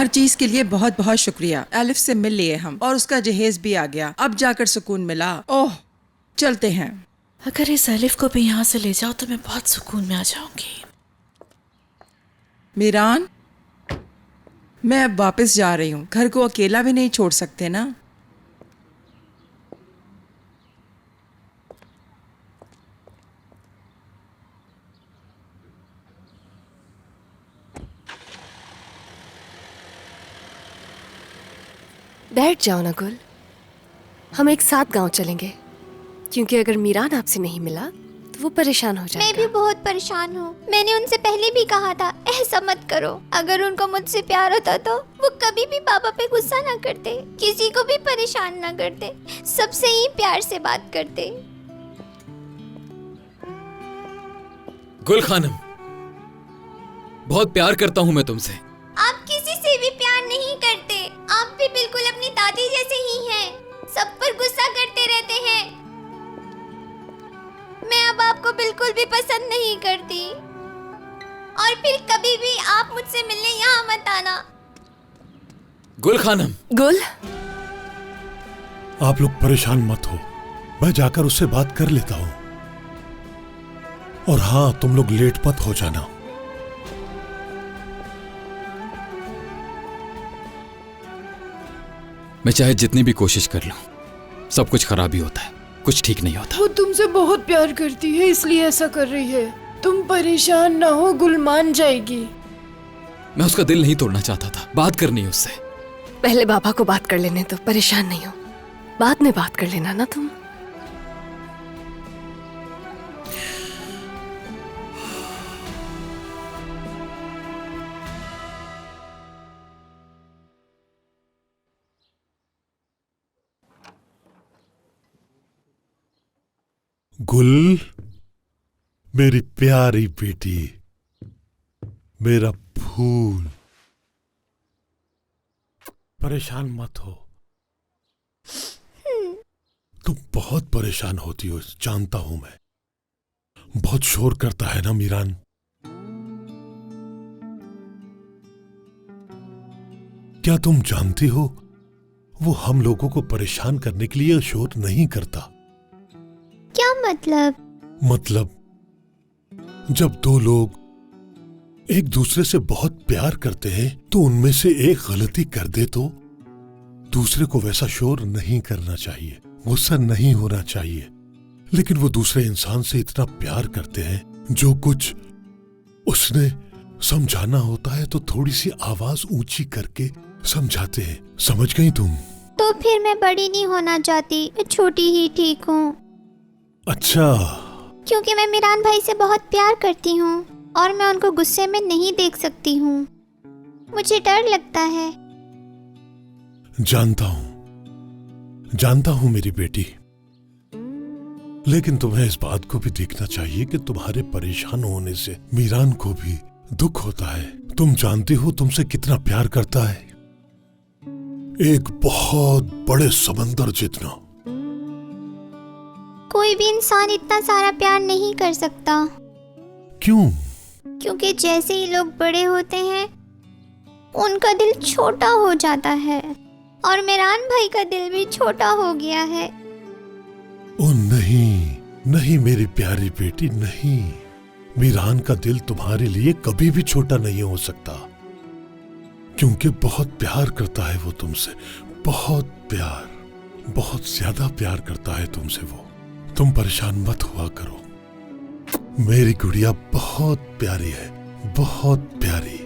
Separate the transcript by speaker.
Speaker 1: हर चीज के लिए बहुत बहुत शुक्रिया। एलिफ से मिल लिए हम और उसका जहेज भी आ गया। अब जाकर सुकून मिला। ओह, चलते हैं।
Speaker 2: अगर इस एलिफ को भी यहाँ से ले जाओ तो मैं बहुत सुकून में आ जाऊंगी।
Speaker 1: मीरान, मैं अब वापस जा रही हूँ। घर को अकेला भी नहीं छोड़ सकते ना।
Speaker 3: बैठ जाओ ना गुल, हम एक साथ गांव चलेंगे, क्योंकि अगर मीरान आपसे नहीं मिला तो वो परेशान हो जाएगा।
Speaker 4: मैं भी बहुत परेशान हूँ। मैंने उनसे पहले भी कहा था ऐसा मत करो। अगर उनको मुझसे प्यार होता तो वो कभी भी पापा पे गुस्सा ना करते, किसी को भी परेशान ना करते, सबसे ही प्यार से बात करते।
Speaker 5: गुल खानम, बहुत प्यार करता हूँ मैं तुमसे।
Speaker 4: आप किसी से भी प्यार नहीं करते। आप भी बिल्कुल अपनी दादी जैसे ही हैं। सब पर गुस्सा करते रहते हैं। मैं अब आपको बिल्कुल भी पसंद नहीं करती। और फिर कभी भी आप मुझसे मिलने यहाँ मत आना।
Speaker 5: गुल खानम।
Speaker 3: गुल,
Speaker 6: आप लोग परेशान मत हो, मैं जाकर उससे बात कर लेता हूँ। और हाँ, तुम लोग लेट मत हो जाना।
Speaker 5: मैं चाहे जितनी भी कोशिश कर लूं, सब कुछ खराब ही होता है, कुछ ठीक नहीं होता।
Speaker 7: वो तुमसे बहुत प्यार करती है, इसलिए ऐसा कर रही है। तुम परेशान ना हो, गुल मान जाएगी।
Speaker 5: मैं उसका दिल नहीं तोड़ना चाहता था, बात करनी है उससे।
Speaker 3: पहले बाबा को बात कर लेने तो, परेशान नहीं हो, बाद में बात कर लेना ना तुम।
Speaker 6: गुल, मेरी प्यारी बेटी, मेरा फूल, परेशान मत हो। तुम बहुत परेशान होती हो, जानता हूं मैं। बहुत शोर करता है ना मीरान। क्या तुम जानती हो, वो हम लोगों को परेशान करने के लिए शोर नहीं करता।
Speaker 4: क्या मतलब?
Speaker 6: मतलब जब दो लोग एक दूसरे से बहुत प्यार करते हैं तो उनमें से एक गलती कर दे तो दूसरे को वैसा शोर नहीं करना चाहिए, गुस्सा नहीं होना चाहिए। लेकिन वो दूसरे इंसान से इतना प्यार करते हैं, जो कुछ उसने समझाना होता है तो थोड़ी सी आवाज ऊंची करके समझाते हैं। समझ गई तुम?
Speaker 4: तो फिर मैं बड़ी नहीं होना चाहती, मैं छोटी ही ठीक हूँ।
Speaker 6: अच्छा,
Speaker 4: क्योंकि मैं मीरान भाई से बहुत प्यार करती हूँ और मैं उनको गुस्से में नहीं देख सकती हूँ। मुझे डर लगता है।
Speaker 6: जानता हूँ मेरी बेटी, लेकिन तुम्हें इस बात को भी देखना चाहिए कि तुम्हारे परेशान होने से मीरान को भी दुख होता है। तुम जानती हो तुमसे कितना प्यार करता है, एक बहुत बड़े समंदर जितना।
Speaker 4: कोई भी इंसान इतना सारा प्यार नहीं कर सकता।
Speaker 6: क्यों?
Speaker 4: क्योंकि जैसे ही लोग बड़े होते हैं उनका दिल छोटा हो जाता है, और मीरान भाई का दिल भी छोटा हो गया है।
Speaker 6: ओ नहीं, नहीं मेरी प्यारी बेटी, नहीं। मीरान का दिल तुम्हारे लिए कभी भी छोटा नहीं हो सकता, क्योंकि बहुत प्यार करता है वो तुमसे। बहुत प्यार, बहुत ज्यादा प्यार करता है तुमसे वो। तुम परेशान मत हुआ करो। मेरी गुड़िया बहुत प्यारी है, बहुत प्यारी।